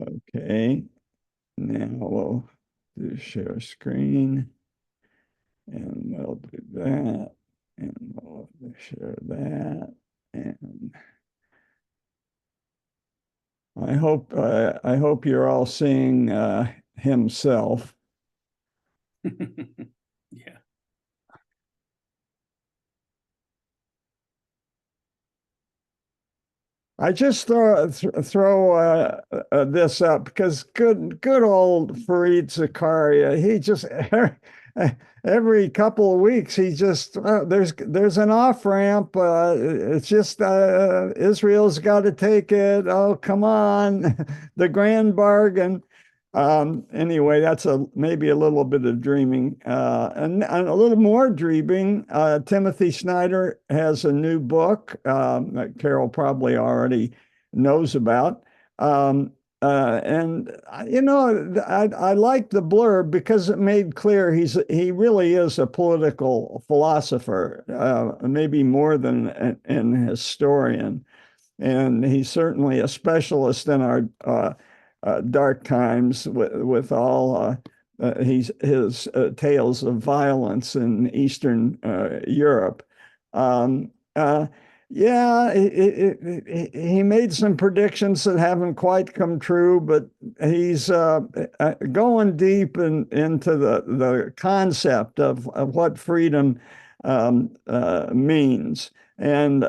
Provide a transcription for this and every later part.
Okay, now we'll do share screen, and we'll do that, and we'll share that, and I hope you're all seeing himself. Yeah. I just throw this up because good old Fareed Zakaria, he just every couple of weeks he just there's an off ramp. It's just Israel's got to take it. Oh, come on, the grand bargain. Anyway, that's maybe a little bit of dreaming, and a little more dreaming. Timothy Snyder has a new book that Carol probably already knows about. And I like the blurb because it made clear he really is a political philosopher, maybe more than an historian, and he's certainly a specialist in our dark times with all his tales of violence in Eastern Europe. Um, uh, yeah, he made some predictions that haven't quite come true, but he's going deep into the concept of what freedom means. And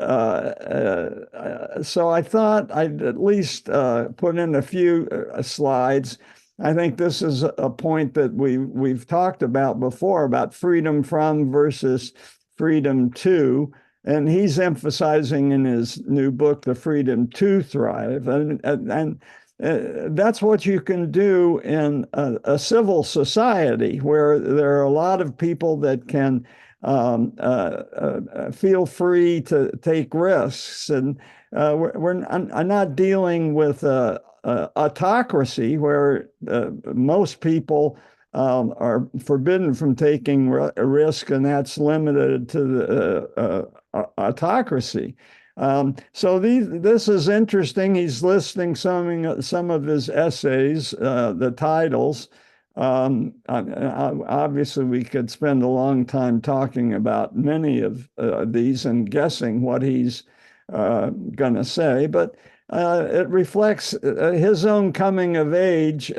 so I thought I'd at least put in a few slides. I think this is a point that we've talked about before about freedom from versus freedom to. And he's emphasizing in his new book, The Freedom to Thrive. And that's what you can do in a civil society where there are a lot of people that can feel free to take risks. And I'm not dealing with autocracy where most people are forbidden from taking a risk, and that's limited to the autocracy. So this is interesting. He's listing some of his essays, the titles. Obviously, we could spend a long time talking about many of these and guessing what he's going to say, but it reflects his own coming of age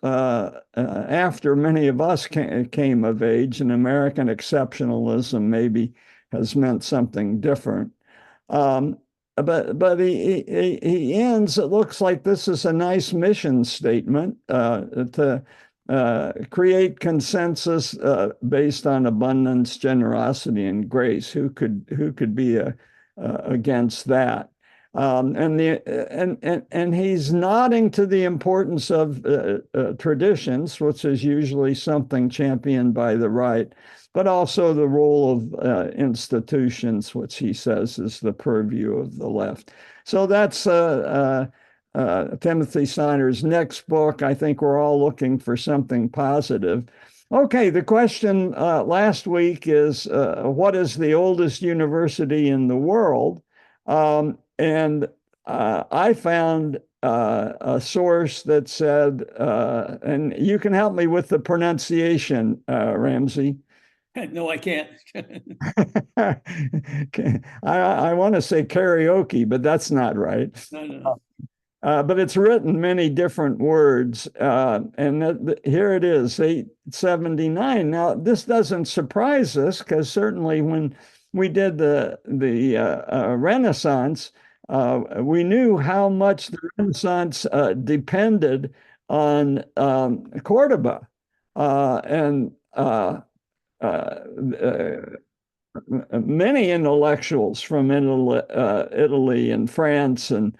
after many of us came of age, and American exceptionalism maybe has meant something different. But he ends, it looks like this is a nice mission statement to create consensus based on abundance, generosity, and grace. Who could be against that? And he's nodding to the importance of traditions, which is usually something championed by the right, but also the role of institutions, which he says is the purview of the left. So that's Timothy Snyder's next book. I think we're all looking for something positive. Okay, the question last week is, what is the oldest university in the world? And I found a source that said, and you can help me with the pronunciation, Ramsey. No, I can't. I want to say karaoke, but that's not right. No. But it's written many different words, and here it is, 879. Now, this doesn't surprise us because certainly when we did the Renaissance, we knew how much the Renaissance depended on Cordoba and many intellectuals from Italy and France and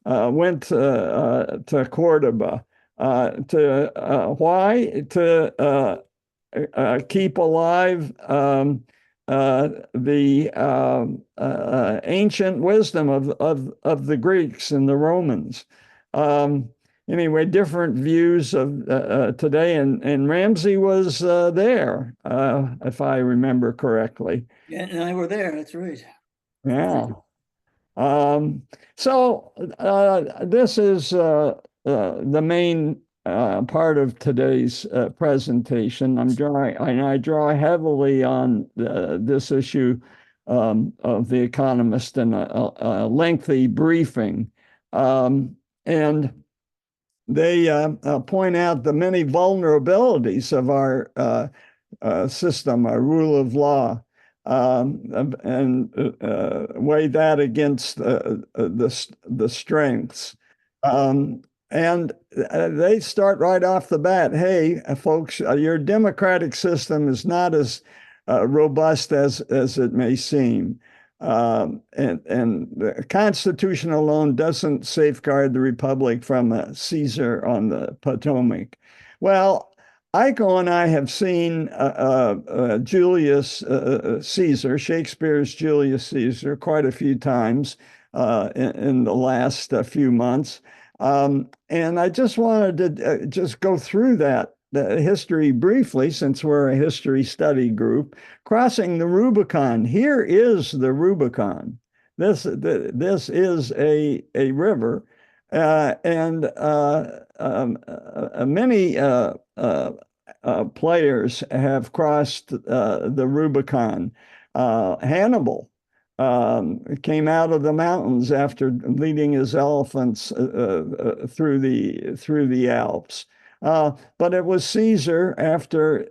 went to Cordoba. Why? To keep alive the ancient wisdom of the Greeks and the Romans. Anyway, different views of today, and Ramsey was there, if I remember correctly. Yeah, and I were there. That's right. Yeah. So this is the main part of today's presentation. I draw heavily on this issue of The Economist in a lengthy briefing. And they point out the many vulnerabilities of our system, our rule of law, and weigh that against the strengths. And they start right off the bat, hey, folks, your democratic system is not as robust as it may seem. And the Constitution alone doesn't safeguard the Republic from a Caesar on the Potomac. Well, Iko and I have seen Julius Caesar, Shakespeare's Julius Caesar, quite a few times in the last few months. And I just wanted to just go through the history briefly, since we're a history study group. Crossing the Rubicon. Here is the Rubicon. This is a river, and many players have crossed the Rubicon. Hannibal came out of the mountains after leading his elephants through the Alps. But it was Caesar after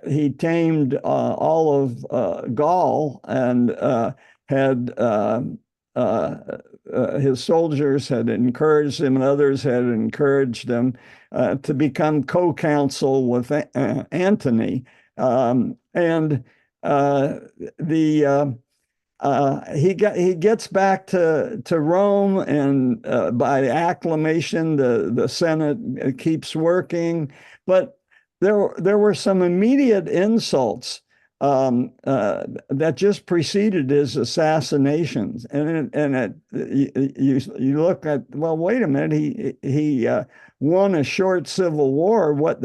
he tamed all of Gaul and had his soldiers had encouraged him, and others had encouraged him to become co-counsel with Antony. And he gets back to Rome, and by acclamation, the Senate keeps working. But there were some immediate insults that just preceded his assassinations, and you look at, well, wait a minute, he won a short civil war. What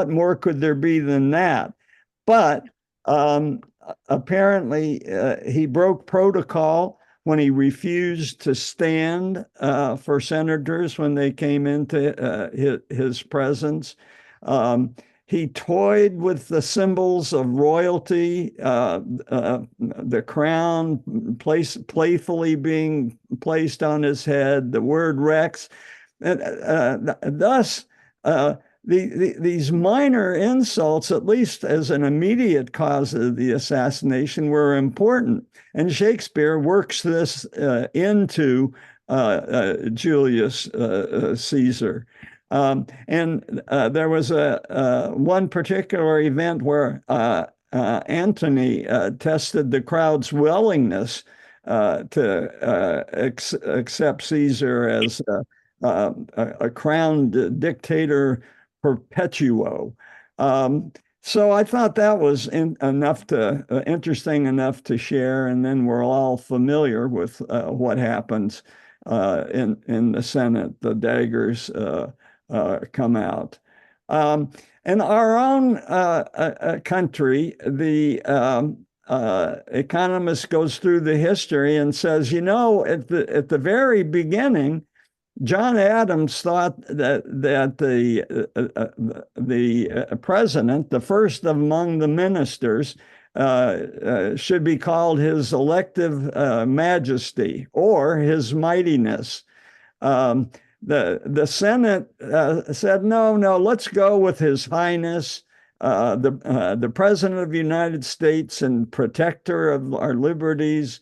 more could there be than that? But apparently, he broke protocol when he refused to stand for senators when they came into his presence. He toyed with the symbols of royalty, the crown playfully being placed on his head, the word Rex. Thus, these minor insults, at least as an immediate cause of the assassination, were important. And Shakespeare works this into Julius Caesar. And there was one particular event where Antony tested the crowd's willingness to accept Caesar as a crowned dictator perpetuo. So I thought that was interesting enough to share, and then we're all familiar with what happens in the Senate. The daggers come out. In our own country, the Economist goes through the history and says, at the very beginning, John Adams thought that the president, the first among the ministers, should be called His Elective Majesty or His Mightiness. The Senate said, no, let's go with His Highness, the President of the United States and protector of our liberties.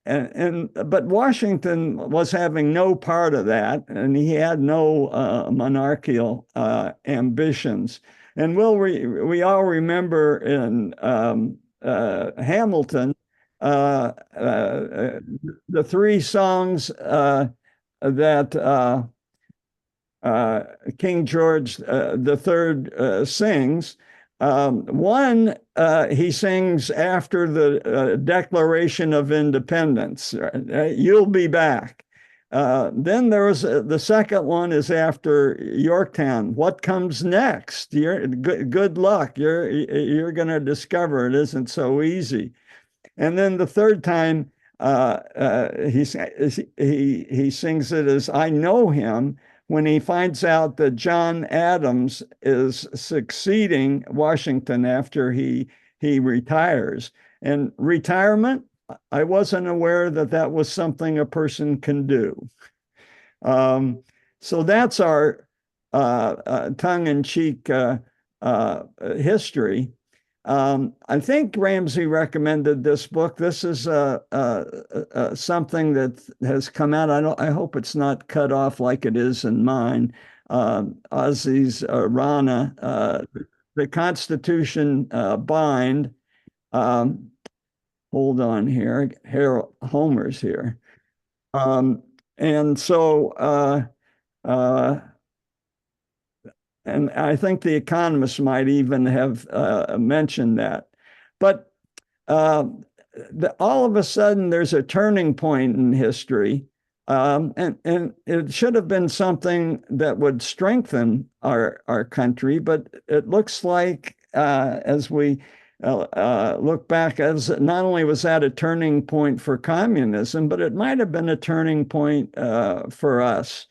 But Washington was having no part of that, and he had no monarchical ambitions. And we all remember in Hamilton the three songs that King George III sings. One, he sings after the Declaration of Independence, "You'll Be Back." Then there's the second one is after Yorktown. "What comes next? Good luck. You're going to discover it isn't so easy." And then the third time, he sings it as "I know him" when he finds out that John Adams is succeeding Washington after he retires. And retirement, I wasn't aware that that was something a person can do. Um, so that's our tongue-in-cheek history. I think Ramsey recommended this book. This is something that has come out. I hope it's not cut off like it is in mine. Ozzy's Rana, the Constitution Bind. Um, hold on here. Harold Homer's here. Um, and so, uh, and I think the Economist might even have mentioned that. But uh, all of a sudden, there's a turning point in history. And it should have been something that would strengthen our country, but it looks like as we look back, as not only was that a turning point for communism, but it might have been a turning point for us.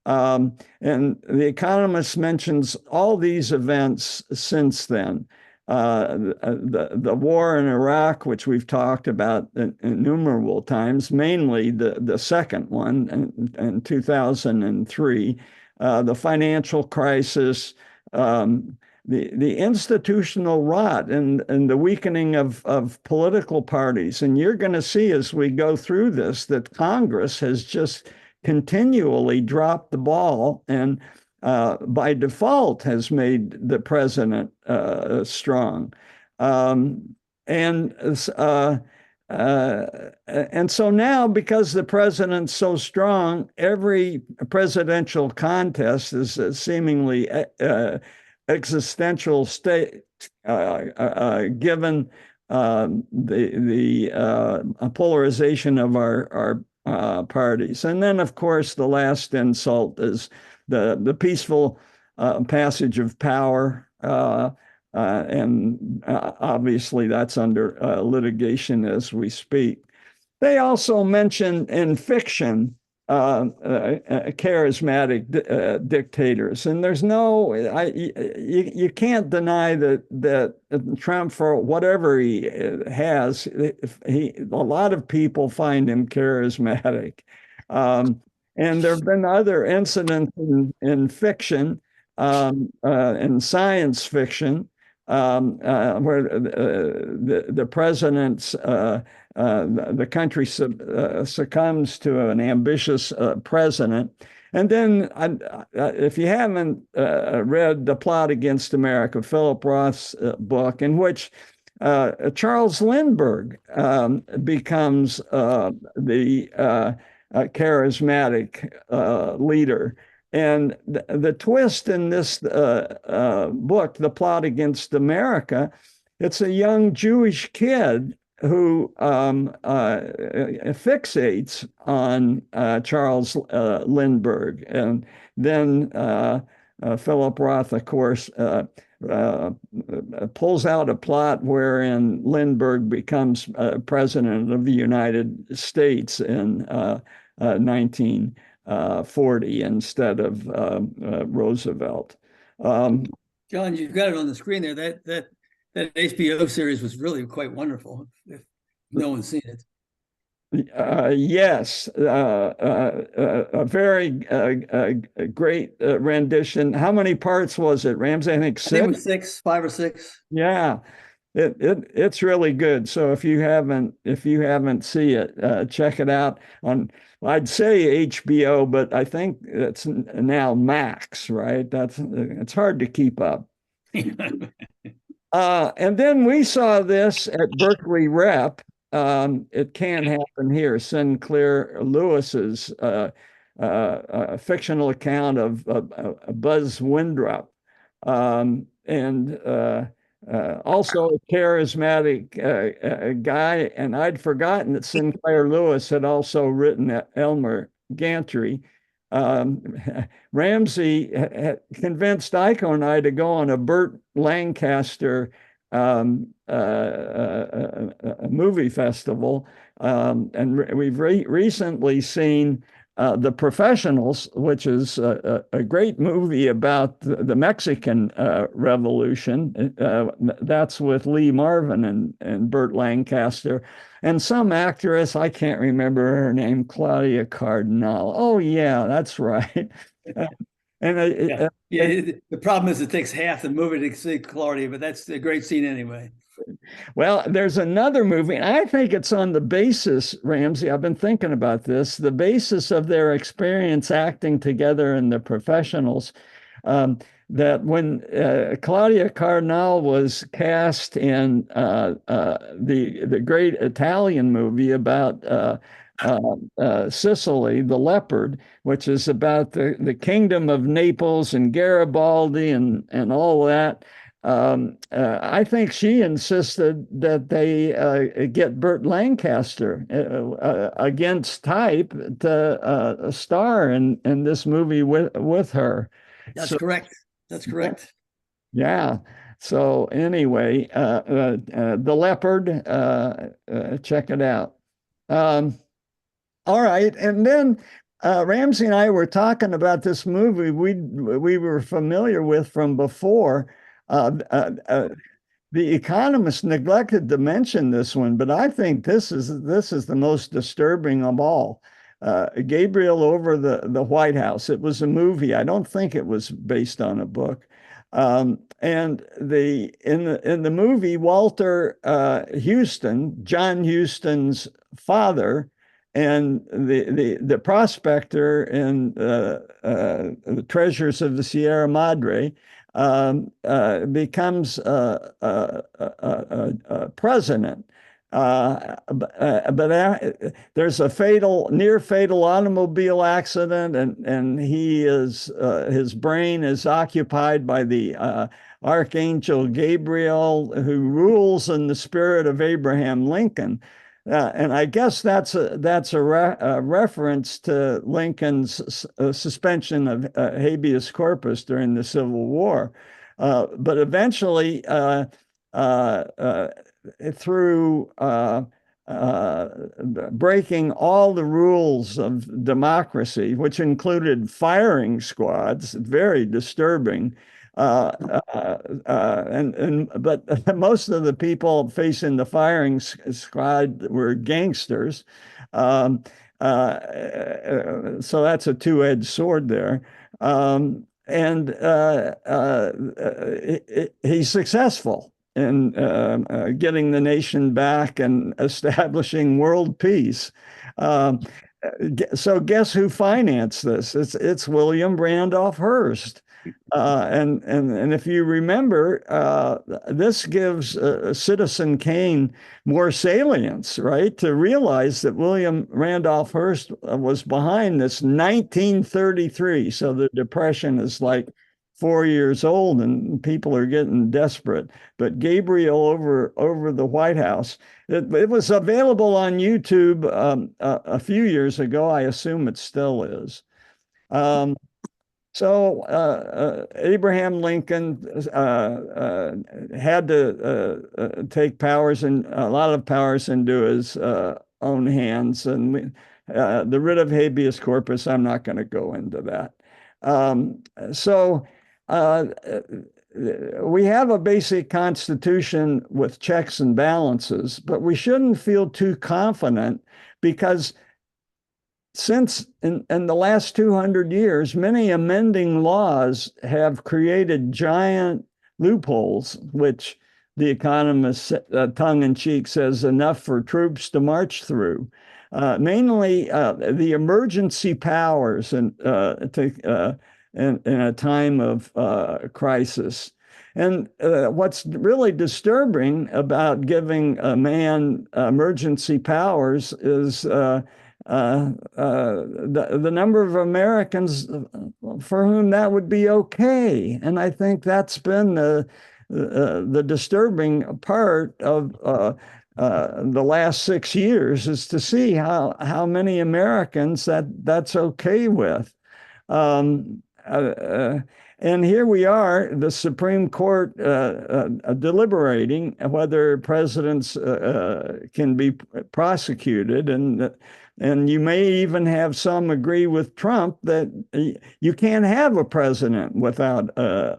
And The Economist mentions all these events since then. The war in Iraq, which we've talked about innumerable times, mainly the second one in 2003, the financial crisis, the institutional rot and the weakening of political parties. And you're going to see as we go through this that Congress has just continually dropped the ball and by default has made the president strong. Um, and and so now, because the president's so strong, every presidential contest is seemingly existential state, given the polarization of our parties. And then, of course, the last insult is the peaceful passage of power. And obviously, that's under litigation as we speak. They also mention in fiction charismatic dictators, and there's no, you can't deny that Trump, for whatever he has, a lot of people find him charismatic. And there have been other incidents in fiction, in science fiction, where the president's the country succumbs to an ambitious president. And then, if you haven't read The Plot Against America, Philip Roth's book, in which Charles Lindbergh becomes the charismatic leader. And the twist in this book, The Plot Against America, it's a young Jewish kid who fixates on Charles Lindbergh. And then Philip Roth, of course, pulls out a plot wherein Lindbergh becomes president of the United States in 1940 instead of Roosevelt. John, you've got it on the screen there. That HBO series was really quite wonderful. If no one's seen it. Yes, a very great rendition. How many parts was it, Ramsey? I think six. I think it was 6, 5 or 6. Yeah, it's really good. So if you haven't seen it, check it out on. I'd say HBO, but I think it's now Max, right? It's hard to keep up. And then we saw this at Berkeley Rep. It can't happen here. Sinclair Lewis's fictional account of Buzz Windrup, and also a charismatic guy. And I'd forgotten that Sinclair Lewis had also written Elmer Gantry. Ramsey convinced Iko and I to go on a Burt Lancaster a movie festival And we've recently seen The Professionals, which is a great movie about the Mexican Revolution. That's with Lee Marvin and Burt Lancaster. And some actress, I can't remember her name, Claudia Cardinal. Oh, yeah, that's right. Uh, and Yeah. Yeah. The problem is it takes half the movie to see Claudia, but that's a great scene anyway. Well, there's another movie, and I think it's on the basis, Ramsey. I've been thinking about this, the basis of their experience acting together in The Professionals. Um, that when Claudia Cardinal was cast in the great Italian movie about Sicily, The Leopard, which is about the kingdom of Naples and Garibaldi and all that. I think she insisted that they get Burt Lancaster against type to star in this movie with her. That's So correct. That's correct. yeah. So anyway, The Leopard, check it out. Um, all right, and then Ramsey and I were talking about this movie we were familiar with from before. Uh, uh, uh, the Economist neglected to mention this one, but I think this is the most disturbing of all. Gabriel over the White House. It was a movie. I don't think it was based on a book. And in the movie, Walter Houston, John Houston's father, and the prospector in the Treasures of the Sierra Madre becomes president. But there's a near fatal automobile accident, and his brain is occupied by the Archangel Gabriel, who rules in the spirit of Abraham Lincoln. And I guess that's a reference to Lincoln's suspension of habeas corpus during the Civil War. But eventually, through breaking all the rules of democracy, which included firing squads, very disturbing. But most of the people facing the firing squad were gangsters. Um, so that's a two-edged sword there. And he's successful in getting the nation back and establishing world peace. Um, so guess who financed this? It's William Randolph Hearst. And if you remember, this gives Citizen Caine more salience, right? To realize that William Randolph Hearst was behind this 1933. So the Depression is like 4 years old, and people are getting desperate. But Gabriel over the White House, it was available on YouTube a few years ago. I assume it still is. Um, so Abraham Lincoln had to take powers and a lot of powers into his own hands, and the writ of habeas corpus. I'm not going to go into that. So we have a basic constitution with checks and balances, but we shouldn't feel too confident because since in the last 200 years, many amending laws have created giant loopholes, which the Economist, tongue in cheek, says enough for troops to march through. Mainly the emergency powers in a time of crisis. And what's really disturbing about giving a man emergency powers is the number of Americans for whom that would be okay. And I think that's been the disturbing part of the last 6 years, is to see how many Americans that's okay with. Um, uh, And here we are, the Supreme Court deliberating whether presidents can be prosecuted, and you may even have some agree with Trump that you can't have a president without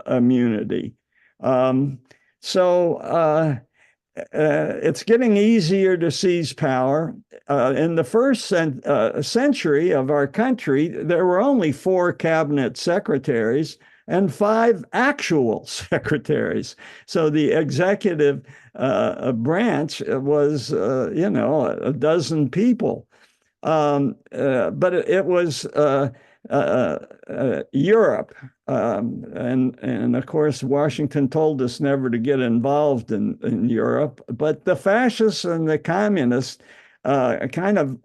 immunity. Um, so it's getting easier to seize power. In the first century of our country, there were only 4 cabinet secretaries and 5 actual secretaries. So the executive branch was, a dozen people. But it was Europe. And of course, Washington told us never to get involved in Europe. But the fascists and the communists kind of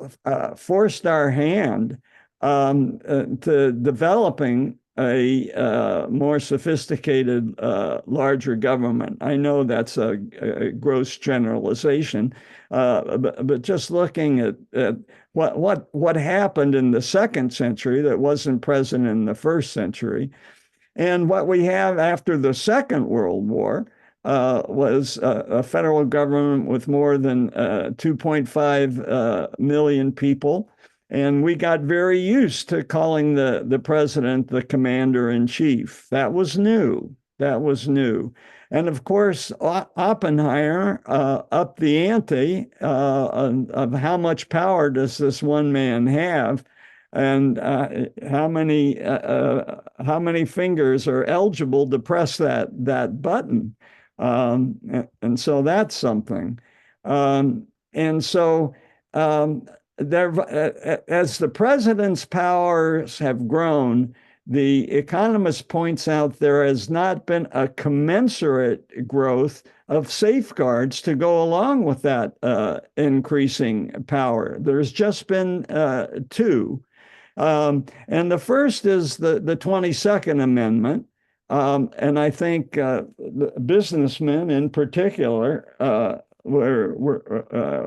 forced our hand to developing a more sophisticated, larger government. I know that's a gross generalization, but just looking at what happened in the second century that wasn't present in the first century, and what we have after the Second World War was a federal government with more than 2.5 million people. And we got very used to calling the president the commander in chief. That was new. That was new. And of course, Oppenheimer upped the ante of how much power does this one man have, and how many fingers are eligible to press that button. And so that's something. And so there, as the president's powers have grown, the Economist points out there has not been a commensurate growth of safeguards to go along with that increasing power. There's just been 2. And the first is the 22nd Amendment. And I think the businessmen in particular were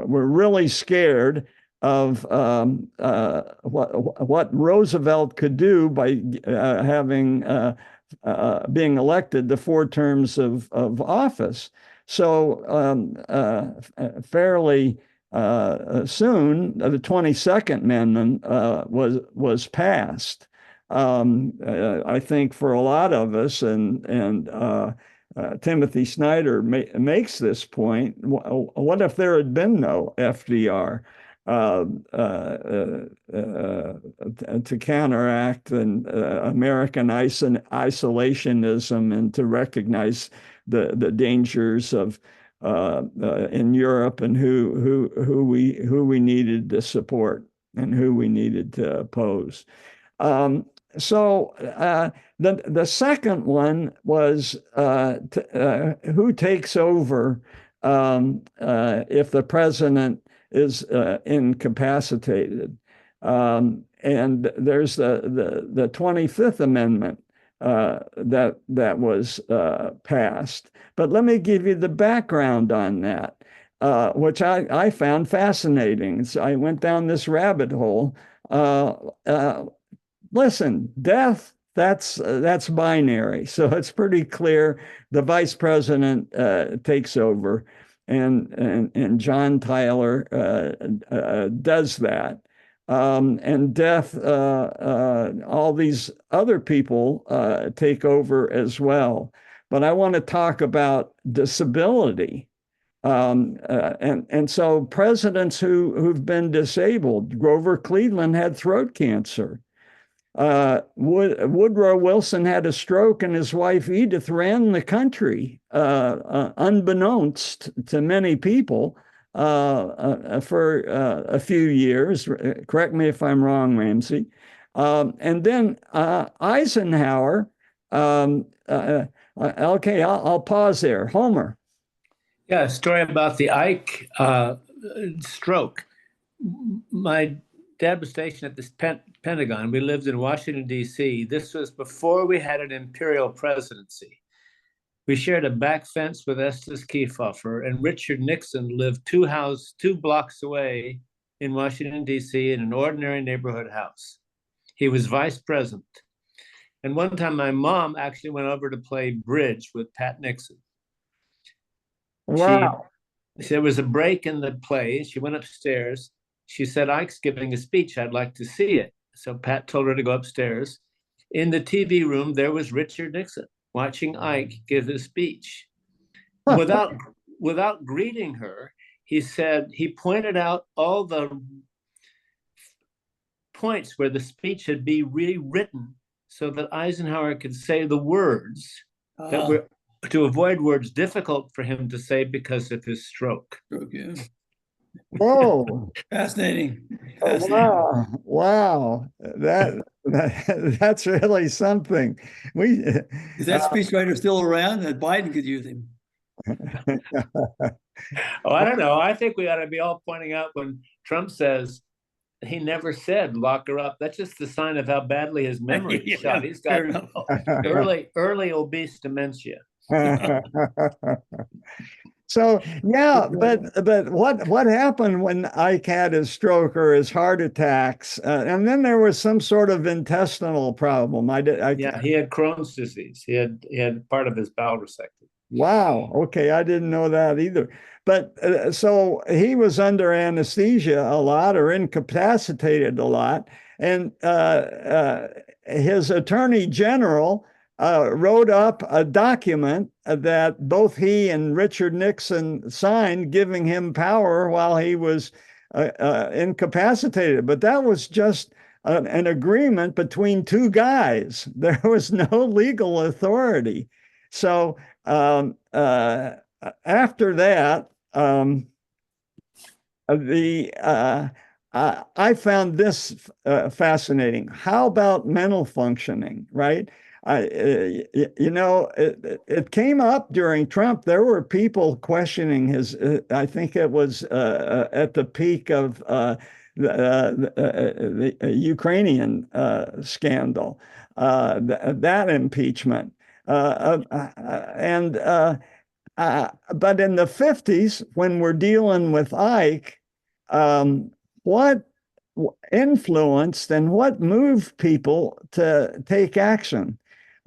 really scared of what Roosevelt could do by having being elected to 4 terms of office. So fairly soon, the 22nd Amendment was passed. I think for a lot of us, and Timothy Snyder makes this point. What if there had been no FDR to counteract American isolationism and to recognize the dangers of in Europe, and who we needed to support and who we needed to oppose. So the second one was who takes over if the president is incapacitated. And there's the 25th Amendment that was passed. But let me give you the background on that, which I found fascinating. So I went down this rabbit hole. Listen, death, that's binary. So it's pretty clear the vice president takes over, and John Tyler does that. And death, all these other people take over as well. But I want to talk about disability. And so presidents who've been disabled, Grover Cleveland had throat cancer. Woodrow Wilson had a stroke, and his wife Edith ran the country, unbeknownst to many people, for a few years. Correct me if I'm wrong, Ramsey. And then Eisenhower. Okay, I'll pause there. Homer. Yeah, a story about the Ike stroke. My dad was stationed at this Pentagon. We lived in Washington, D.C. This was before we had an imperial presidency. We shared a back fence with Estes Kefauver, and Richard Nixon lived 2 blocks away in Washington, D.C. in an ordinary neighborhood house. He was vice president. And one time my mom actually went over to play bridge with Pat Nixon. Wow. There was a break in the play. She went upstairs. She said, Ike's giving a speech. I'd like to see it. So Pat told her to go upstairs. In the TV room, there was Richard Nixon watching Ike give his speech. Without greeting her, he pointed out all the points where the speech had been rewritten so that Eisenhower could say the words that were to avoid words difficult for him to say because of his stroke. Yeah. Whoa. Fascinating. Wow. Wow. That's really something. Is that speechwriter still around? That Biden could use him. Oh, I don't know. I think we ought to be all pointing out when Trump says he never said lock her up. That's just the sign of how badly his memory is shot. He's got early obese dementia. So yeah, but what happened when Ike had his stroke or his heart attacks, and then there was some sort of intestinal problem. Yeah, he had Crohn's disease. He had part of his bowel resected. Wow. Okay, I didn't know that either. But so he was under anesthesia a lot or incapacitated a lot, and his attorney general wrote up a document that both he and Richard Nixon signed, giving him power while he was incapacitated. But that was just an agreement between two guys. There was no legal authority. So after that, I found this fascinating. How about mental functioning, right? It came up during Trump. There were people questioning his, I think it was at the peak of the Ukrainian scandal, that impeachment. But in the 50s, when we're dealing with Ike, what influenced and what moved people to take action?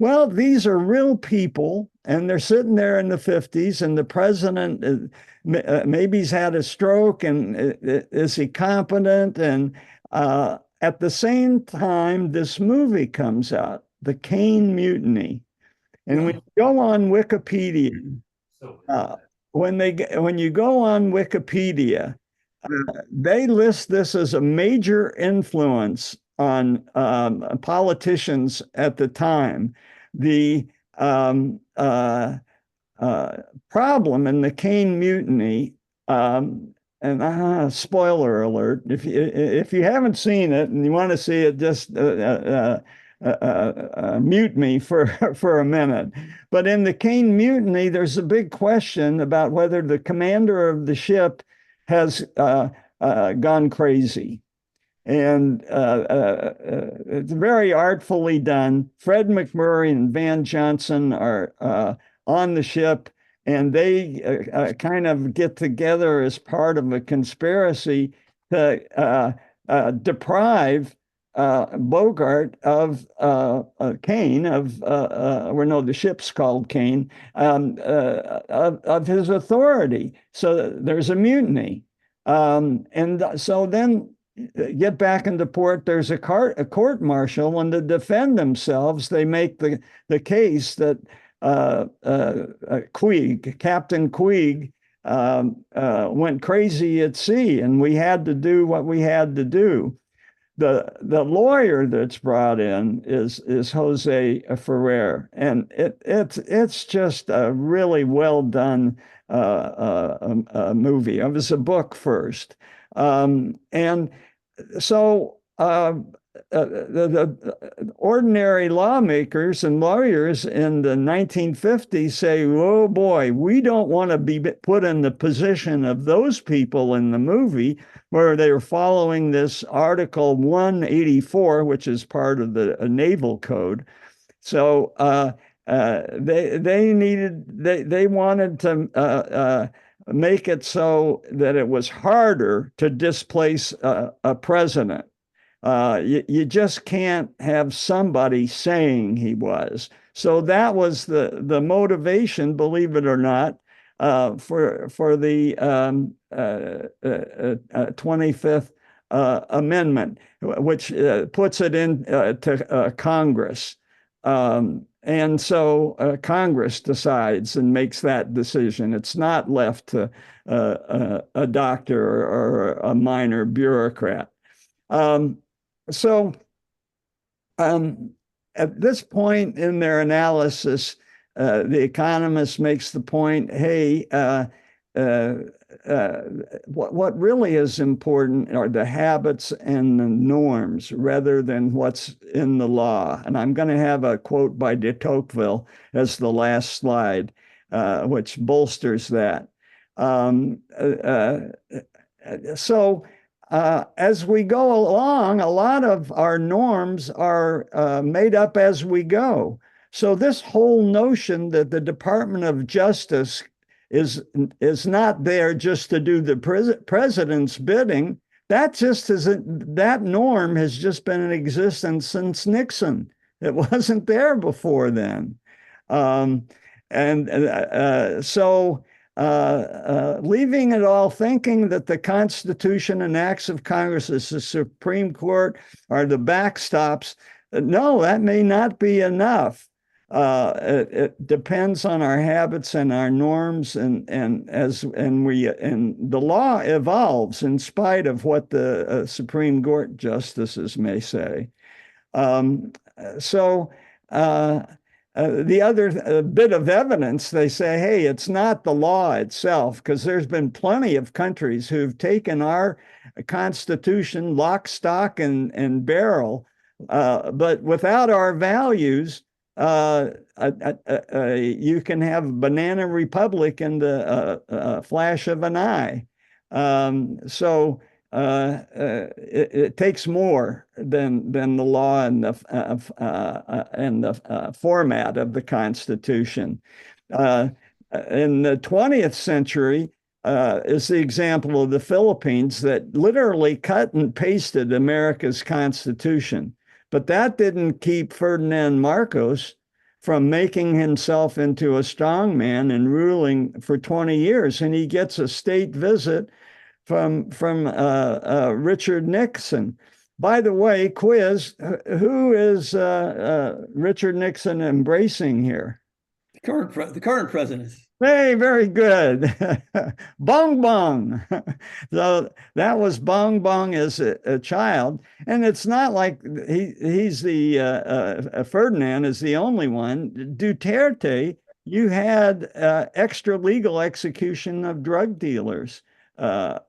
Well, these are real people, and they're sitting there in the 50s, and the president maybe he's had a stroke, and is he competent? And at the same time, this movie comes out, The Caine Mutiny. And when you go on Wikipedia, when you go on Wikipedia, they list this as a major influence on politicians at the time. The problem in the Caine Mutiny, and spoiler alert, if you haven't seen it and you want to see it, just mute me for a minute. But in the Caine Mutiny, there's a big question about whether the commander of the ship has gone crazy. And it's very artfully done. Fred McMurray and Van Johnson are on the ship, and they kind of get together as part of a conspiracy to deprive Bogart of Caine, the ship's called Caine, of his authority. So there's a mutiny. And so then get back into port, there's a court martial, and to defend themselves, they make the case that Captain Queeg, went crazy at sea, and we had to do what we had to do. The lawyer that's brought in is Jose Ferrer, and it's just a really well done movie. It was a book first, and so the ordinary lawmakers and lawyers in the 1950s say, "Oh boy, we don't want to be put in the position of those people in the movie where they were following this Article 184, which is part of the Naval Code." So they wanted to make it so that it was harder to displace a president. You just can't have somebody saying he was. So that was the motivation, believe it or not, for the 25th Amendment, which puts it in to Congress. And so Congress decides and makes that decision. It's not left to a doctor or a minor bureaucrat. So at this point in their analysis, the Economist makes the point, hey, what really is important are the habits and the norms rather than what's in the law. And I'm going to have a quote by de Tocqueville as the last slide, which bolsters that. So as we go along, a lot of our norms are made up as we go. So this whole notion that the Department of Justice is not there just to do the president's bidding, that norm has just been in existence since Nixon. It wasn't there before then. So leaving it all thinking that the Constitution and acts of Congress as the Supreme Court are the backstops, no, that may not be enough. It depends on our habits and our norms, and the law evolves in spite of what the Supreme Court justices may say. The other bit of evidence, they say, hey, it's not the law itself, because there's been plenty of countries who've taken our Constitution lock, stock, and barrel, but without our values, you can have a banana republic in the flash of an eye. It takes more than the law and the format of the Constitution. In the 20th century is the example of the Philippines that literally cut and pasted America's Constitution. But that didn't keep Ferdinand Marcos from making himself into a strongman and ruling for 20 years. And he gets a state visit from Richard Nixon. By the way, quiz, who is Richard Nixon embracing here? The current president. Hey, very good. Bong Bong. So that was Bong Bong as a child. And it's not like he's the Ferdinand is the only one. Duterte, you had extra legal execution of drug dealers. So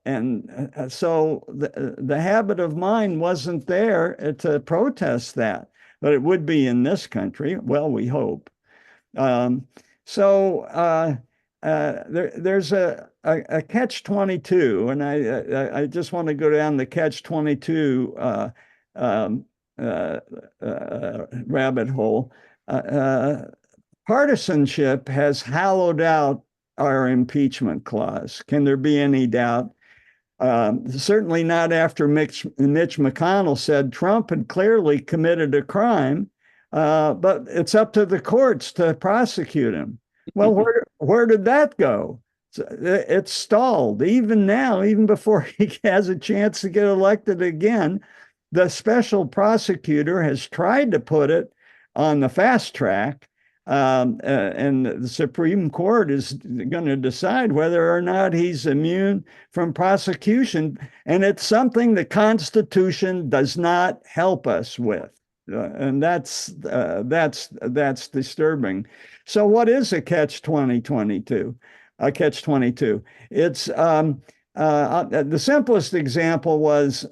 the habit of mind wasn't there to protest that, but it would be in this country. Well, we hope. There's a catch-22, and I just want to go down the catch-22 rabbit hole. Partisanship has hollowed out our impeachment clause. Can there be any doubt? Certainly not after Mitch McConnell said Trump had clearly committed a crime, but it's up to the courts to prosecute him. Well, where did that go? It's stalled. Even now, even before he has a chance to get elected again, the special prosecutor has tried to put it on the fast track. And the Supreme Court is going to decide whether or not he's immune from prosecution. And it's something the Constitution does not help us with. And that's disturbing. So what is a catch-22? A catch-22. It's the simplest example was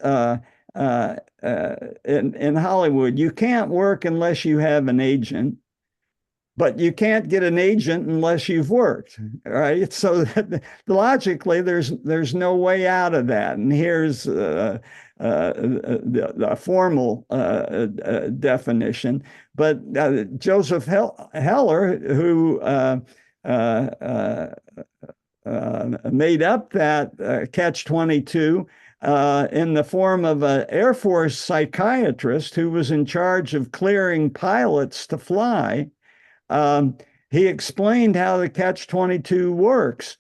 in Hollywood. You can't work unless you have an agent, but you can't get an agent unless you've worked, right? So logically, there's no way out of that. And here's the formal definition. But Joseph Heller, who made up that catch-22, in the form of an Air Force psychiatrist who was in charge of clearing pilots to fly. He explained how the Catch-22 works.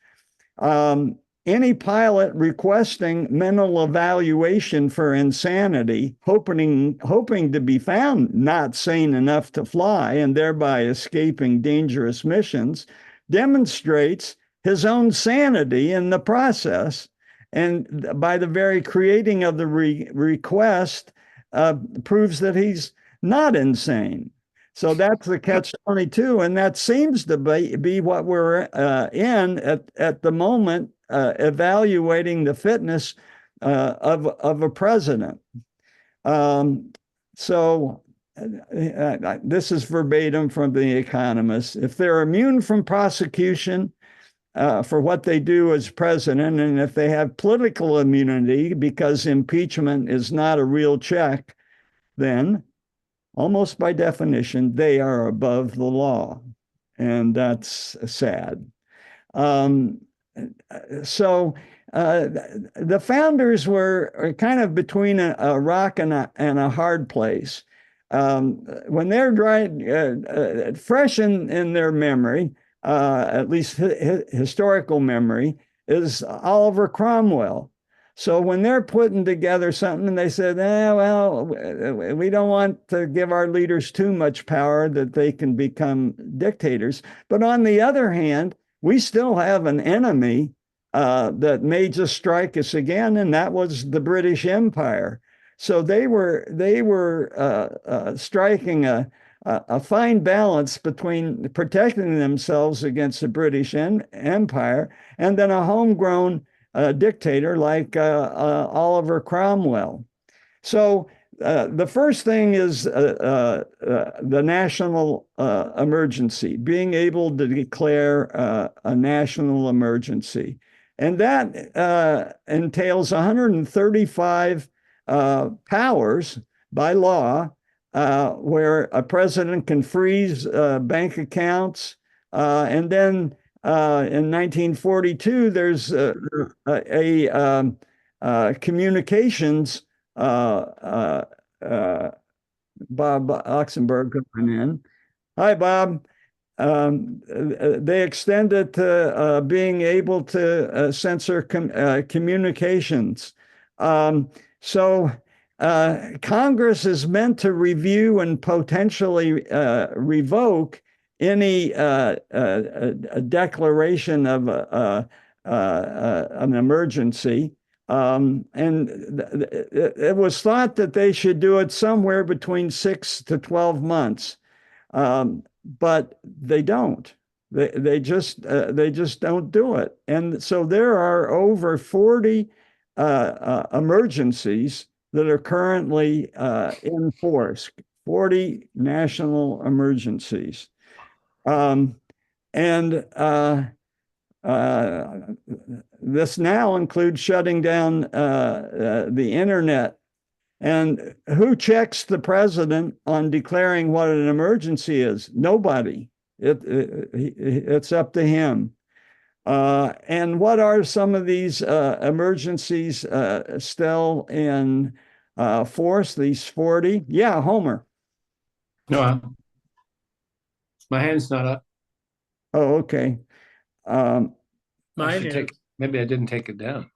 Any pilot requesting mental evaluation for insanity, hoping to be found not sane enough to fly and thereby escaping dangerous missions, demonstrates his own sanity in the process. And by the very creating of the request, proves that he's not insane. So that's the catch-22, and that seems to be what we're in at the moment, evaluating the fitness of a president. This is verbatim from The Economist. If they're immune from prosecution for what they do as president, and if they have political immunity because impeachment is not a real check, then almost by definition, they are above the law. And that's sad. The founders were kind of between a rock and a hard place. When they're fresh in their memory, at least historical memory, is Oliver Cromwell. So when they're putting together something, they said, well, we don't want to give our leaders too much power that they can become dictators. But on the other hand, we still have an enemy that may just strike us again, and that was the British Empire. So they were striking a fine balance between protecting themselves against the British Empire and then a homegrown dictator like Oliver Cromwell. So the first thing is the national emergency, being able to declare a national emergency. And that entails 135 powers by law, where a president can freeze bank accounts. And then in 1942, there's a communications, Bob Oxenberg coming in. Hi, Bob. They extended to being able to censor communications. Congress is meant to review and potentially revoke any declaration of an emergency. And it was thought that they should do it somewhere between 6 to 12 months. But they don't. They just don't do it. And so there are over 40 emergencies that are currently in force, 40 national emergencies. This now includes shutting down the internet. And who checks the president on declaring what an emergency is? Nobody. It's up to him. And what are some of these emergencies still in force, these 40? Yeah, Homer. No, my hand's not up. Oh, okay. Maybe I didn't take it down.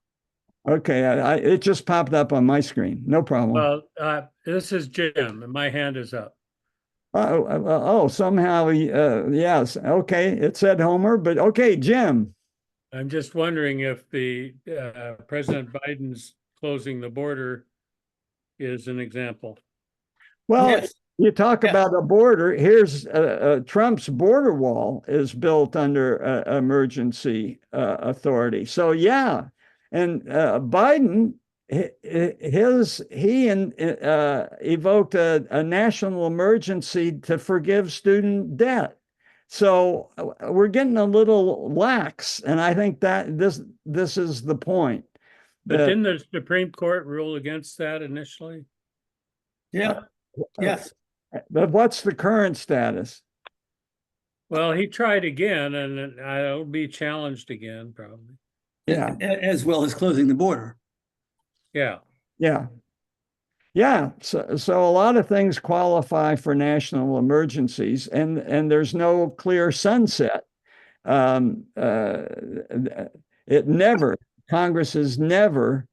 Okay, it just popped up on my screen. No problem. Well, this is Jim, and my hand is up. Somehow, yes. Okay, it said Homer, but okay, Jim. I'm just wondering if the President Biden's closing the border is an example. Well, Yes. You talk about a border. Here's Trump's border wall is built under emergency authority. So yeah. And Biden, he evoked a national emergency to forgive student debt. So we're getting a little lax, and I think that this is the point. But didn't the Supreme Court rule against that initially? Yeah. Yes. But what's the current status? Well, he tried again, and it'll be challenged again, probably. Yeah. As well as closing the border. Yeah. Yeah. Yeah. So a lot of things qualify for national emergencies, and there's no clear sunset. Um, uh, it never, Congress has never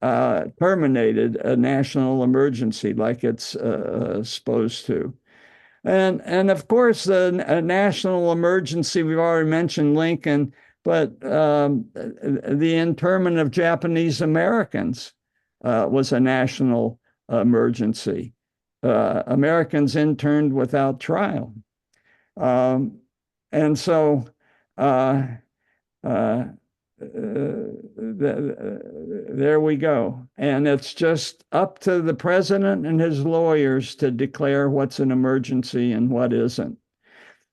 terminated a national emergency like it's supposed to. And of course, a national emergency, we've already mentioned Lincoln, but the internment of Japanese Americans was a national emergency. Americans interned without trial. Um, and so uh, uh, there we go. And it's just up to the president and his lawyers to declare what's an emergency and what isn't.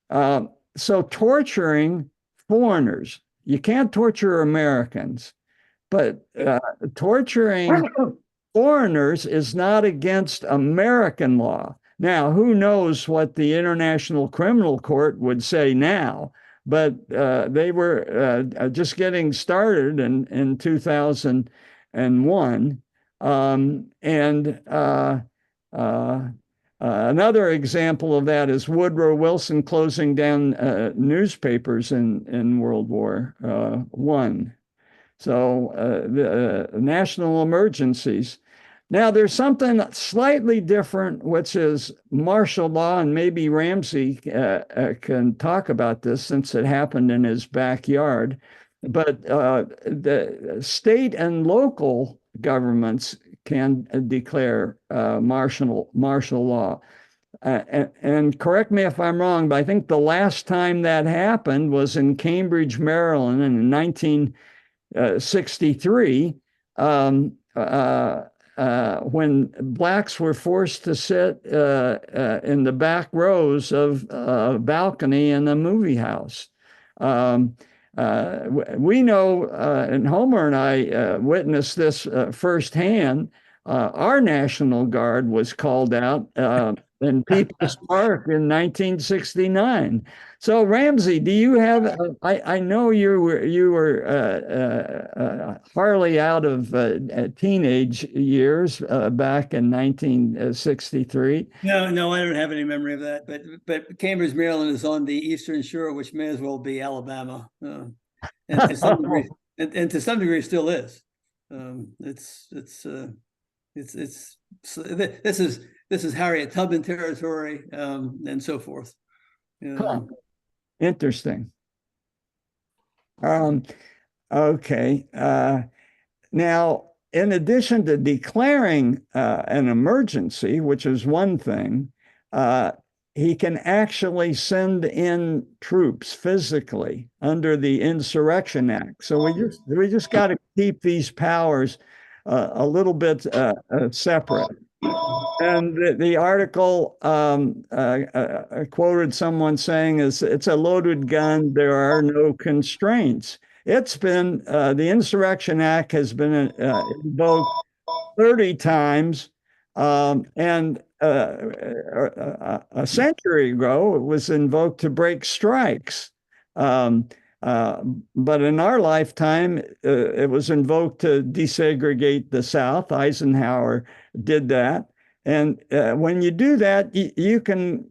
Uh, so torturing foreigners, you can't torture Americans, but torturing foreigners is not against American law. Now, who knows what the International Criminal Court would say now? But they were just getting started in 2001. Another example of that is Woodrow Wilson closing down newspapers in World War I. So the national emergencies. Now, there's something slightly different, which is martial law, and maybe Ramsey can talk about this since it happened in his backyard. But the state and local governments can declare martial law. And correct me if I'm wrong, but I think the last time that happened was in Cambridge, Maryland, in 1963. When blacks were forced to sit in the back rows of a balcony in a movie house. We know, and Homer and I witnessed this firsthand. Our National Guard was called out in People's Park in 1969. So Ramsey, do you have? I know you were hardly out of teenage years back in 1963. No, I don't have any memory of that. But Cambridge, Maryland, is on the eastern shore, which may as well be Alabama, and to some degree, and to some degree, still is. This is Harriet Tubman territory, and so forth. Interesting. Okay. Now, in addition to declaring an emergency, which is one thing, he can actually send in troops physically under the Insurrection Act. So we just got to keep these powers a little bit separate. And the article quoted someone saying it's a loaded gun. There are no constraints. It's been the Insurrection Act has been invoked 30 times, and a century ago it was invoked to break strikes. But in our lifetime, it was invoked to desegregate the South. Eisenhower did that. And when you do that, you can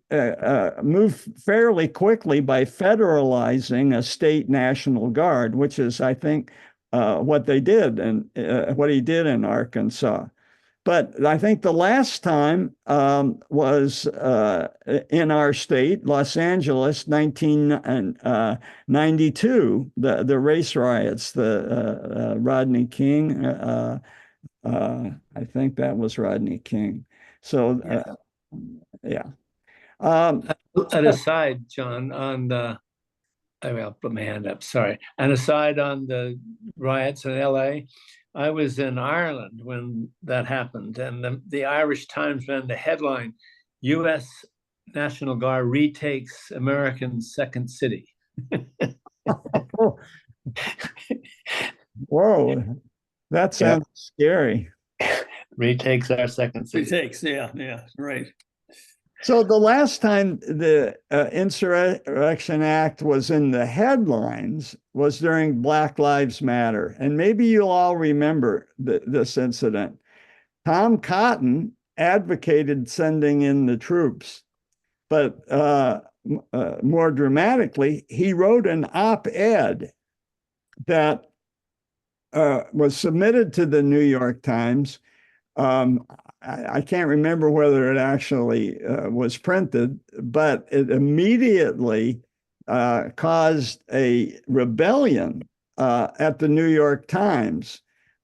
move fairly quickly by federalizing a state National Guard, which is, I think, what they did and what he did in Arkansas. But I think the last time was in our state, Los Angeles, 1992, the race riots, the Rodney King. I think that was Rodney King. So, yeah. An aside, John, on the, I'll put my hand up, sorry. An aside on the riots in LA, I was in Ireland when that happened, and the Irish Times ran the headline, U.S. National Guard retakes American second city. Whoa, that sounds scary. Retakes our second city. Retakes, yeah, right. So the last time the Insurrection Act was in the headlines was during Black Lives Matter. And maybe you'll all remember this incident. Tom Cotton advocated sending in the troops, but more dramatically, he wrote an op-ed that was submitted to the New York Times. I can't remember whether it actually was printed, but it immediately caused a rebellion at the New York Times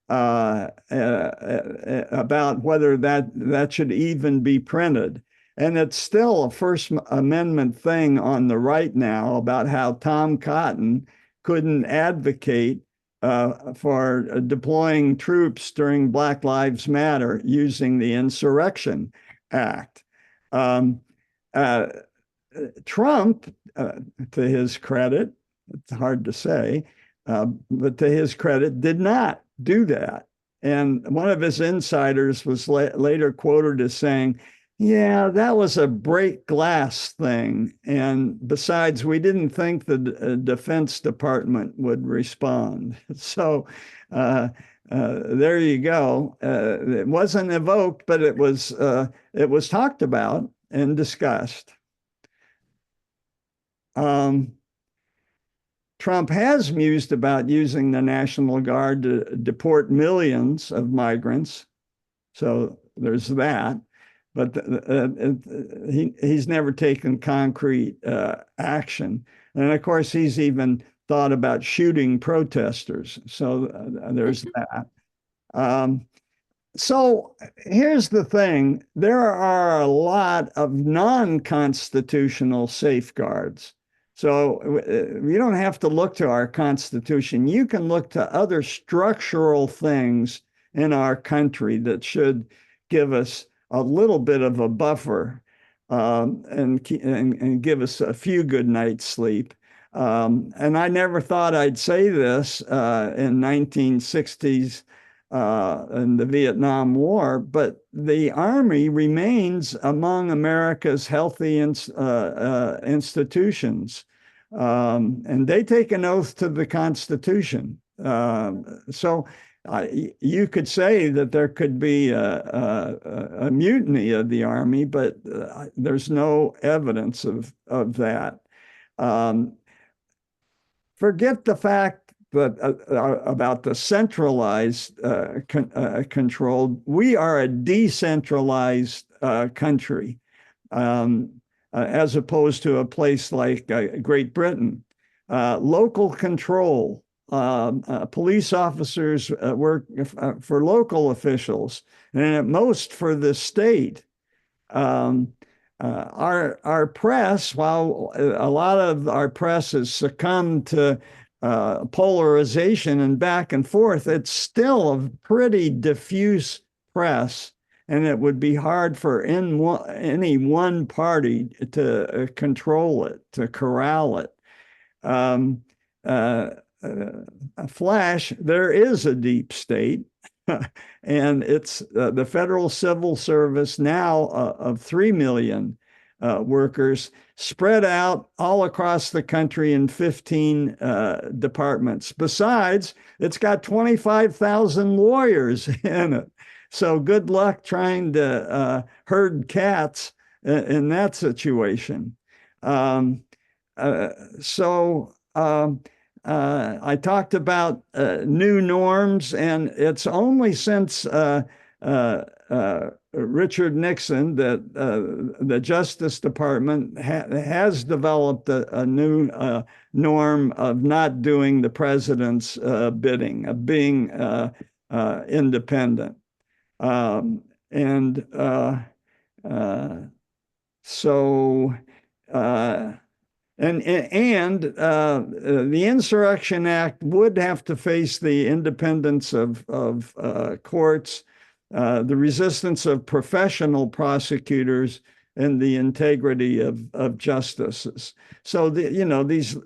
about whether that should even be printed. And it's still a First Amendment thing on the right now about how Tom Cotton couldn't advocate for deploying troops during Black Lives Matter using the Insurrection Act. Trump, to his credit, it's hard to say, but to his credit, did not do that. And one of his insiders was later quoted as saying, yeah, that was a break glass thing. And besides, we didn't think the Defense Department would respond. So there you go. It wasn't evoked, but it was talked about and discussed. Trump has mused about using the National Guard to deport millions of migrants. So there's that. But he's never taken concrete action. And of course, he's even thought about shooting protesters. So there's that. So here's the thing. There are a lot of non-constitutional safeguards. So you don't have to look to our Constitution. You can look to other structural things in our country that should give us a little bit of a buffer and give us a few good nights sleep. And I never thought I'd say this in 1960s in the Vietnam War, but the Army remains among America's healthy institutions. And they take an oath to the Constitution. So you could say that there could be a mutiny of the Army, but there's no evidence of that. Forget the fact that about the centralized control. We are a decentralized country, as opposed to a place like Great Britain. Local control. Police officers work for local officials, and at most for the state. Our press, while a lot of our press has succumbed to polarization and back and forth, it's still a pretty diffuse press, and it would be hard for any one party to control it, to corral it. Flash, there is a deep state, and it's the Federal Civil Service now of 3 million workers spread out all across the country in 15 departments. Besides, it's got 25,000 lawyers in it. So good luck trying to herd cats in that situation. I talked about new norms, and it's only since Richard Nixon that the Justice Department has developed a new norm of not doing the president's bidding, of being independent. The Insurrection Act would have to face the independence of courts, the resistance of professional prosecutors, and the integrity of justices. So these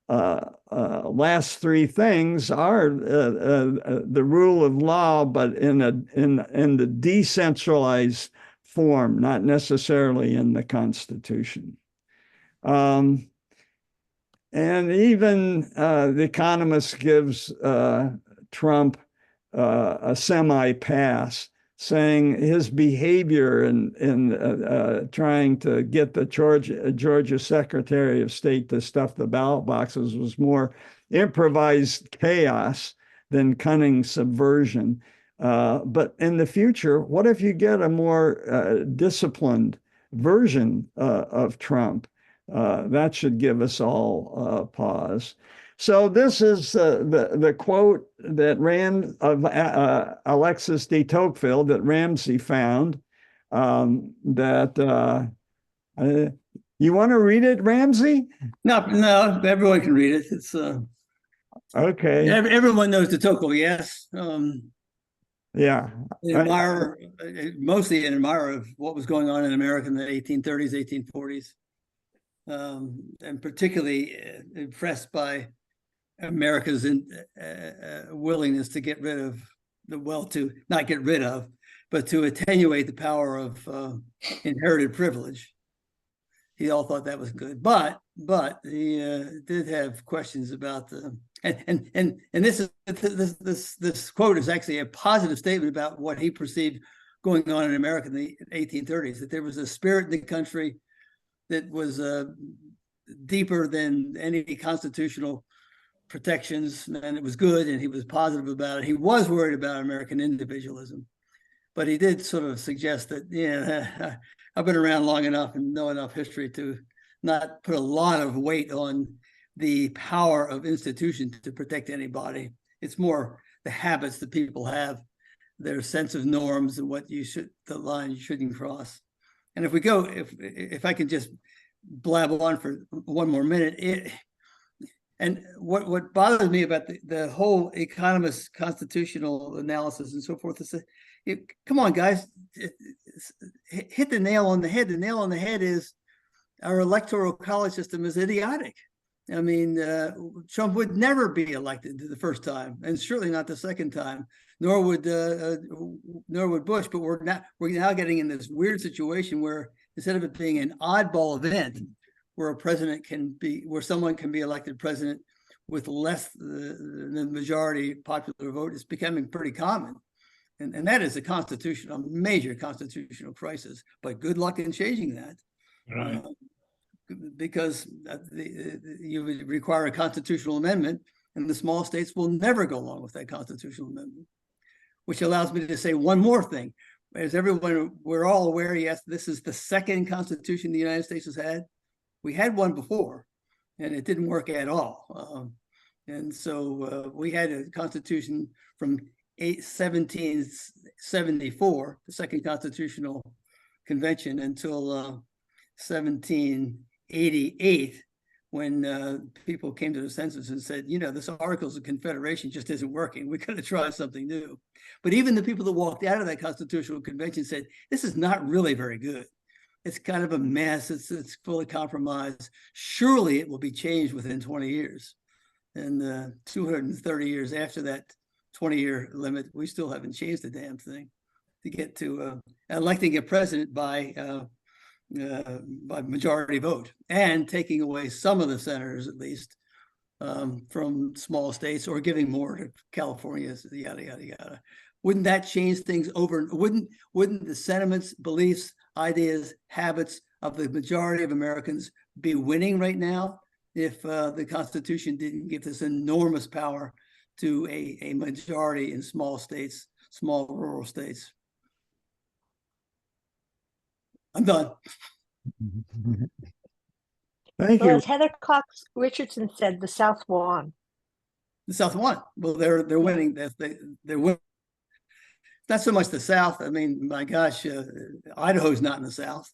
last three things are the rule of law, but in the decentralized form, not necessarily in the Constitution. And even the Economist gives Trump a semi-pass, saying his behavior in trying to get the Georgia Secretary of State to stuff the ballot boxes was more improvised chaos than cunning subversion. But in the future, what if you get a more disciplined version of Trump? That should give us all pause. So this is the quote that of Alexis de Tocqueville that Ramsey found. You want to read it, Ramsey? No, everyone can read it. It's okay. Everyone knows de Tocqueville, yes. Yeah. Mostly an admirer of what was going on in America in the 1830s, 1840s. And particularly impressed by America's willingness to get rid of to not get rid of, but to attenuate the power of inherited privilege. He all thought that was good, but he did have questions about and this quote is actually a positive statement about what he perceived going on in America in the 1830s, that there was a spirit in the country that was deeper than any constitutional protections, and it was good, and he was positive about it. He was worried about American individualism, but he did sort of suggest that, yeah, I've been around long enough and know enough history to not put a lot of weight on the power of institutions to protect anybody. It's more the habits that people have, their sense of norms and what the line you shouldn't cross. And if I could just blab on for one more minute, and what bothers me about the whole Economist constitutional analysis and so forth is that, come on, guys, hit the nail on the head. The nail on the head is our electoral college system is idiotic. I mean, Trump would never be elected the first time, and certainly not the second time. Nor would Bush. But we're now getting in this weird situation where instead of it being an oddball event, where someone can be elected president with less than the majority popular vote, is becoming pretty common, and that is a major constitutional crisis. But good luck in changing that, right. Because you would require a constitutional amendment, and the small states will never go along with that constitutional amendment. Which allows me to say one more thing. As we're all aware, yes, this is the second constitution the United States has had. We had one before, and it didn't work at all. And so we had a constitution from 1774, the second constitutional convention, until 1788, when people came to the census and said, this Articles of Confederation just isn't working. We're going to try something new. But even the people that walked out of that constitutional convention said, this is not really very good. It's kind of a mess. It's fully compromised. Surely it will be changed within 20 years. And 230 years after that 20-year limit, we still haven't changed the damn thing to get to electing a president by majority vote, and taking away some of the senators, at least, from small states, or giving more to California, yada, yada, yada. Wouldn't that change things over? Wouldn't the sentiments, beliefs, ideas, habits of the majority of Americans be winning right now if the Constitution didn't give this enormous power to a majority in small states, small rural states? I'm done. Thank Well, you. as Heather Cox Richardson said, the South won. The South won. Well, they're winning. They're winning. Not so much the South. I mean, my gosh, Idaho's not in the South,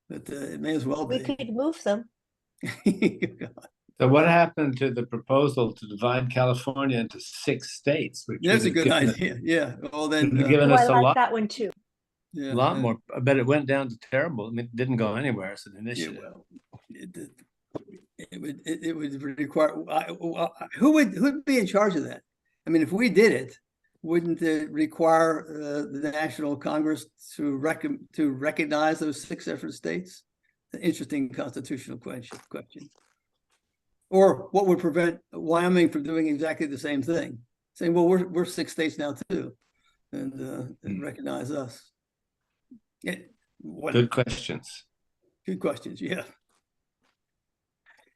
but it may as well be. We could move them. So what happened to the proposal to divide California into 6 states? That's a good idea. Yeah. Well, then given us I a like lot, that one too. A lot more. I bet it went down to terrible. I mean, it didn't go anywhere as an initiative. Yeah, well, it would require who'd be in charge of that? I mean, if we did it, wouldn't it require the National Congress to recognize those 6 different states? An interesting constitutional question. Or what would prevent Wyoming from doing exactly the same thing? Saying, well, we're 6 states now too, and recognize us. Yeah, Good questions. Good questions. Yeah.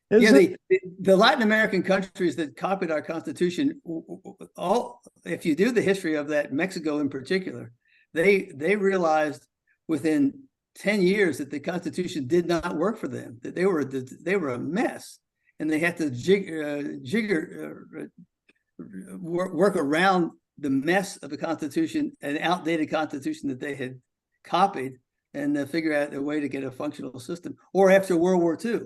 Is Yeah, it? the Latin American countries that copied our Constitution, if you do the history of that, Mexico in particular, they realized within 10 years that the Constitution did not work for them, that they were a mess, and they had to work around the mess of the Constitution, an outdated Constitution that they had copied, and figure out a way to get a functional system. Or after World War II,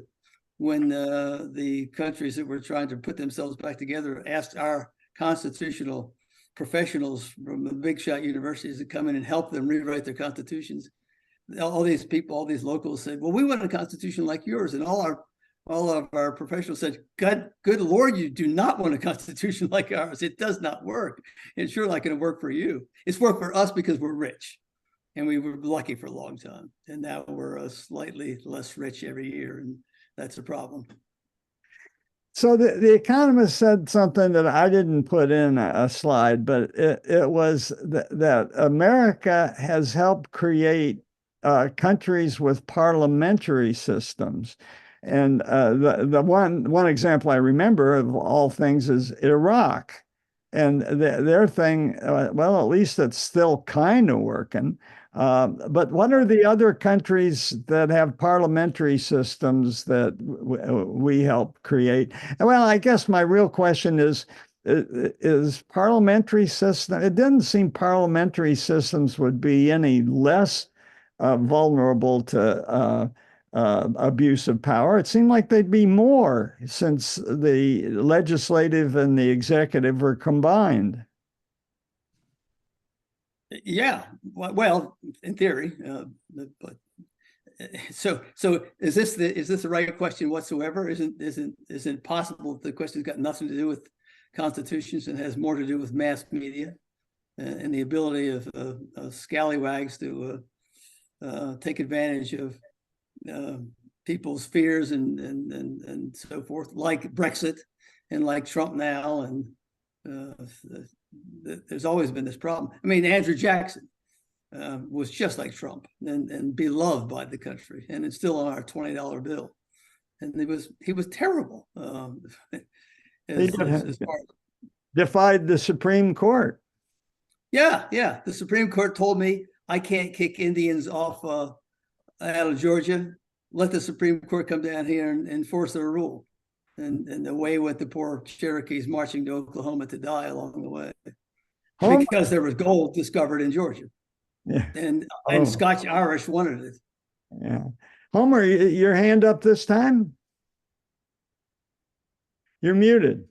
when the countries that were trying to put themselves back together asked our constitutional professionals from the big shot universities to come in and help them rewrite their constitutions. All these people, all these locals said, well, we want a constitution like yours. And all of our professionals said, good Lord, you do not want a constitution like ours. It does not work. It's sure not going to work for you. It's worked for us because we're rich. And we were lucky for a long time. And now we're slightly less rich every year. And that's a problem. So the Economist said something that I didn't put in a slide, but it was that America has helped create countries with parliamentary systems. And the one example I remember of all things is Iraq. And their thing, well, at least it's still kind of working. But what are the other countries that have parliamentary systems that we help create? Well, I guess my real question is parliamentary system, it didn't seem parliamentary systems would be any less vulnerable to abuse of power. It seemed like they'd be more since the legislative and the executive were combined. Yeah, well, in theory, but so is this the right question whatsoever? Isn't possible that the question's got nothing to do with constitutions and has more to do with mass media and the ability of scallywags to take advantage of people's fears and so forth, like Brexit and like Trump now, and there's always been this problem. I mean, Andrew Jackson was just like Trump and beloved by the country, and it's still on our $20 bill. And he was terrible. Defied the Supreme Court. Yeah. The Supreme Court told me I can't kick Indians off out of Georgia. Let the Supreme Court come down here and enforce their rule. And away went the poor Cherokees marching to Oklahoma to die along the way, because there was gold discovered in Georgia. Yeah. And Scotch Irish wanted it. Yeah. Homer, your hand up this time? You're muted.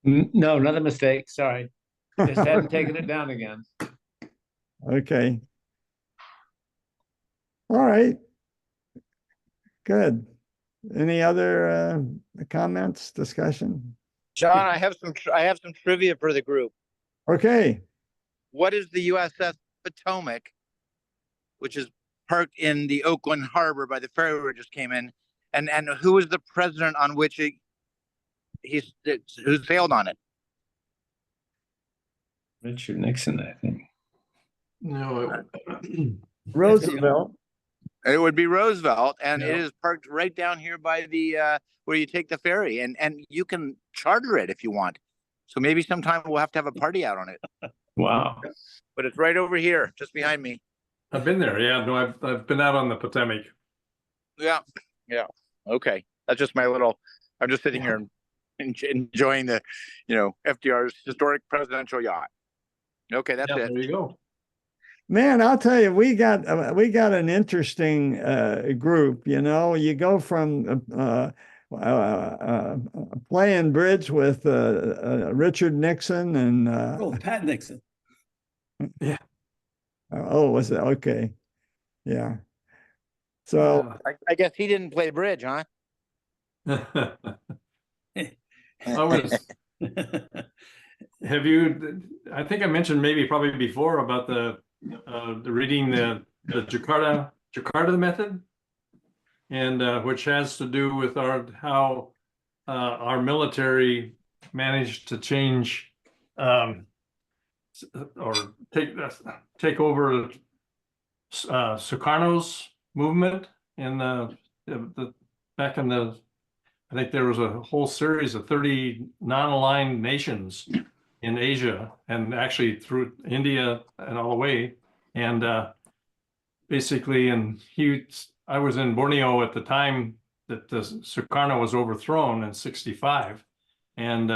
No, another mistake. Sorry. Just haven't taken it down again. Okay. All right. Good. Any other comments, discussion? John, I have some trivia for the group. Okay. What is the USS Potomac, which is parked in the Oakland Harbor by the ferry we just came in, and who is the president on which who sailed on it? Richard Nixon, I think. No, Roosevelt. It would be Roosevelt, and it is parked right down here by the where you take the ferry, and you can charter it if you want. So maybe sometime we'll have to have a party out on it. Wow! But it's right over here, just behind me. I've been there. Yeah, no, I've been out on the Potomac. Yeah. Okay, that's just my little. I'm just sitting here enjoying the, FDR's historic presidential yacht. Okay, that's it. There you go. Man, I'll tell you, we got an interesting group. You go from playing bridge with Richard Nixon and Pat Nixon. Yeah. Oh, was it? Okay. Yeah. So I guess he didn't play bridge, huh? have you, I think I mentioned maybe probably before about the reading the Jakarta method, and which has to do with how our military managed to change or take over Sukarno's movement in the back in the, I think there was a whole series of 30 non-aligned nations in Asia and actually through India and all the way. And basically, I was in Borneo at the time that the Sukarno was overthrown in '65. And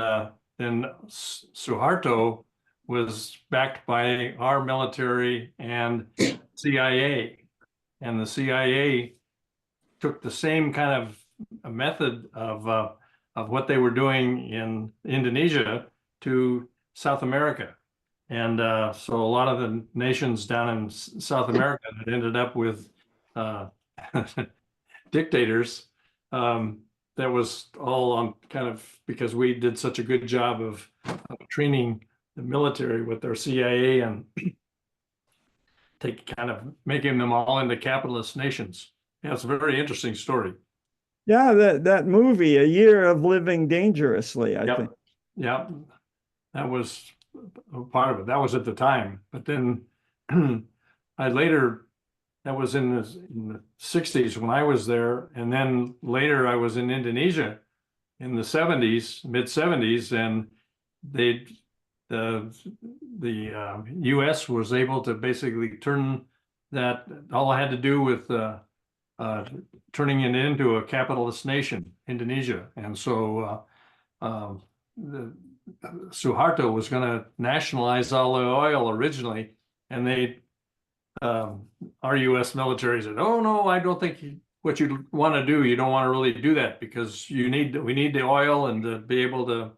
then Suharto was backed by our military and CIA. And the CIA took the same kind of a method of what they were doing in Indonesia to South America. And so a lot of the nations down in South America that ended up with dictators, that was all on kind of because we did such a good job of training the military with our CIA and making them all into capitalist nations. Yeah, it's a very interesting story. Yeah, that movie, A Year of Living Dangerously, I think. Yeah, that was a part of it. That was at the time. But then that was in the 60s when I was there. And then later I was in Indonesia in the 70s, mid 70s, and the US was able to basically turn that, all I had to do with turning it into a capitalist nation, Indonesia. And so Suharto was going to nationalize all the oil originally, and our U.S. military said, "Oh no, I don't think what you want to do. You don't want to really do that because we need the oil and to be able to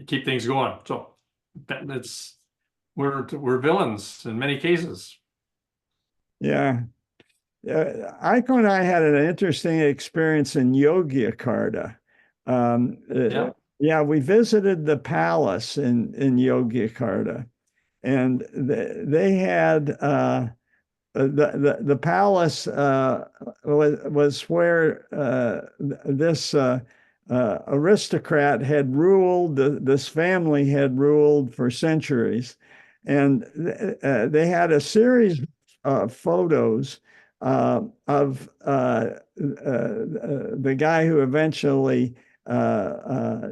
keep things going." So we're villains in many cases. Yeah. Aiko and I had an interesting experience in Yogyakarta. Yeah, we visited the palace in Yogyakarta, and they had the palace was where this aristocrat had ruled. This family had ruled for centuries, and they had a series of photos of the guy who eventually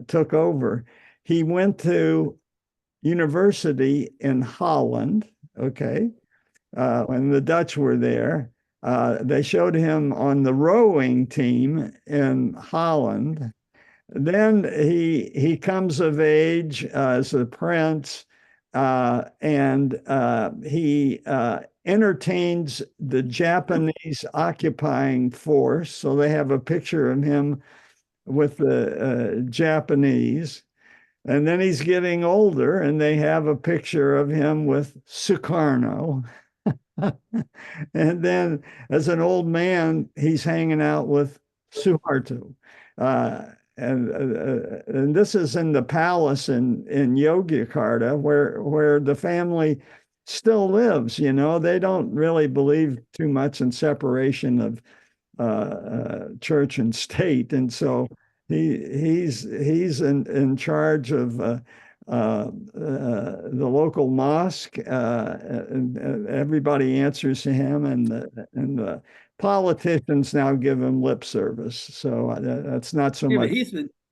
took over. He went to university in Holland, okay, and the Dutch were there. They showed him on the rowing team in Holland. Then he comes of age as a prince, and he entertains the Japanese occupying force. So they have a picture of him with the Japanese. And then he's getting older, and they have a picture of him with Sukarno. And then as an old man, he's hanging out with Suharto. And this is in the palace in Yogyakarta, where the family still lives. You know, they don't really believe too much in separation of church and state, and so he's in charge of the local mosque, and everybody answers to him, and the politicians now give him lip service. So that's not so much.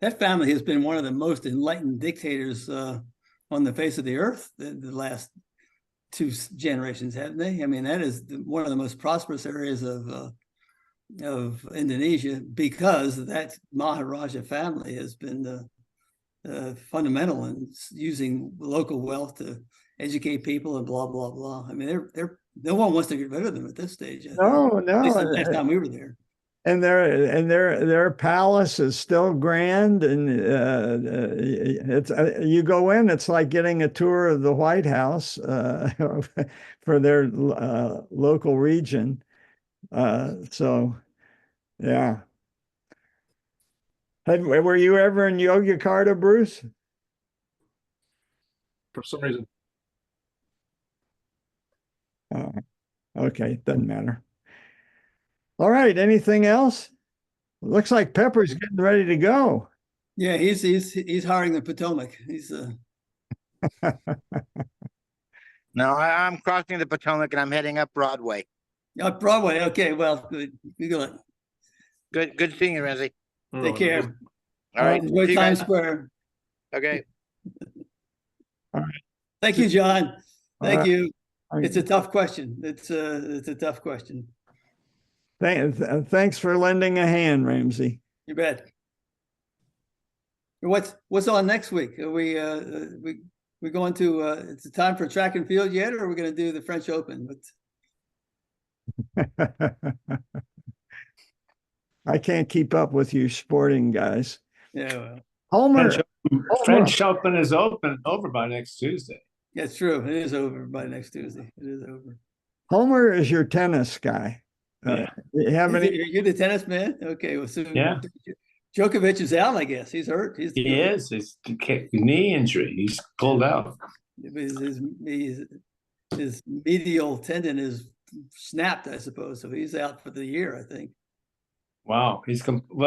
That family has been one of the most enlightened dictators on the face of the earth the last two generations, haven't they? I mean, that is one of the most prosperous areas of Indonesia, because that Maharaja family has been fundamental in using local wealth to educate people and blah blah blah. I mean, they're no one wants to get rid of them at this stage. No. At least the last time we were there. And their palace is still grand, and it's you go in, it's like getting a tour of the White House for their local region. So, yeah. Were you ever in Yogyakarta, Bruce? For some reason. Oh, okay, doesn't matter. All right, anything else? Looks like Pepper's getting ready to go. Yeah, he's hiring the Potomac. No, I'm crossing the Potomac and I'm heading up Broadway. Up Broadway. Okay, well, good. Good seeing you, Ramsey. Take care. All right. Enjoy See you Times guys. Square. Okay. All right. Thank you, John. Thank you. All right. It's a tough question. It's a tough question. Thanks for lending a hand, Ramsey. You bet. What's on next week? Are we going to it's time for track and field yet, or are we going to do the French Open? I can't keep up with you sporting guys. Yeah, well, Homer, French Open is over by next Tuesday. that's true. It is over by next Tuesday. It is over. Homer is your tennis guy. Yeah. You have any? You're the tennis man? Okay, well, so Yeah. Djokovic is out, I guess. He's hurt. He is. His knee injury. He's pulled out. His medial tendon is snapped, I suppose. So he's out for the year, I think. Wow. He's